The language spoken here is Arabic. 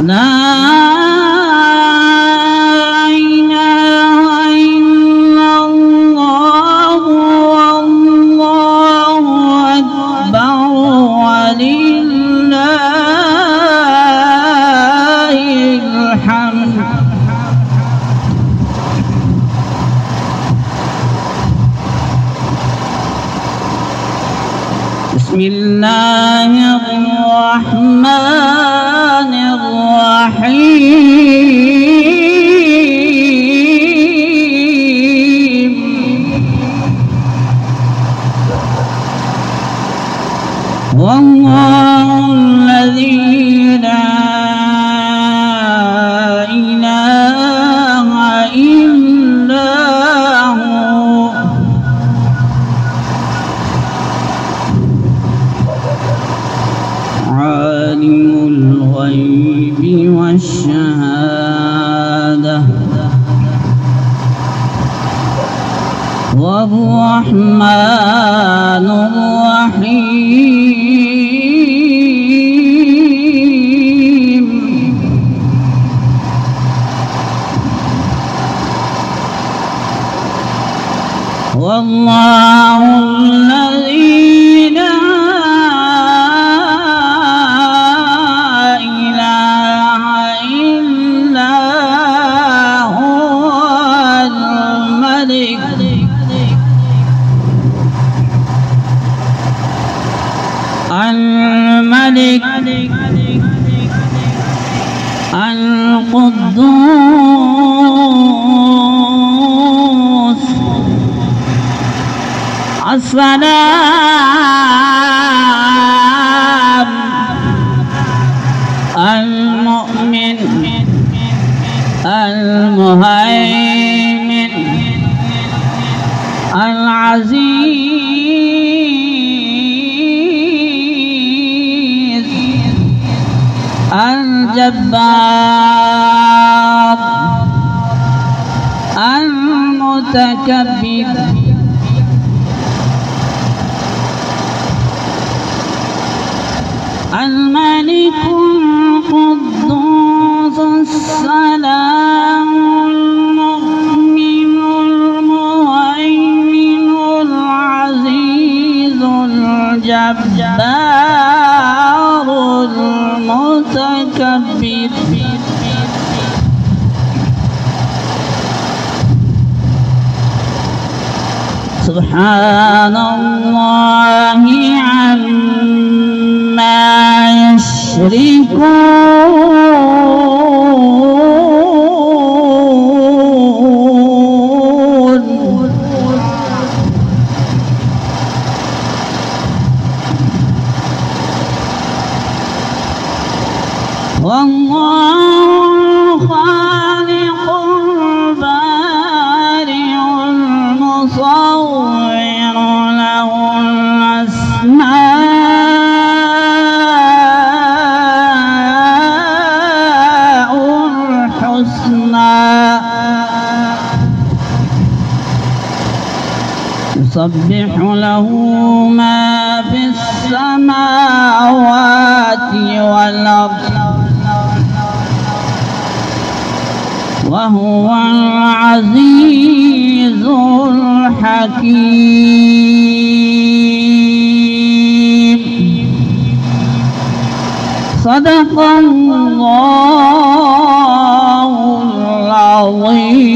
لا إله إلا الله والله أكبر ولله الحمد. بسم الله الرحمن الرحيم. والله الذي لا إله إلا هو عالم الغيب والشهادة والرحمن الرحيم. والله الذي لا إله إلا هو الملك القدوس السلام المؤمن المهيمن العزيز الجبار المتكبر الملك القدوس السلام المؤمن المهيمن العزيز الجبار المتكبر. سبحان الله عما يشركون. والله خالق البارئ المصور له الأسماء الحسنى يسبح له ما في السماوات والأرض وهو العزيز الحكيم. صدق الله العظيم.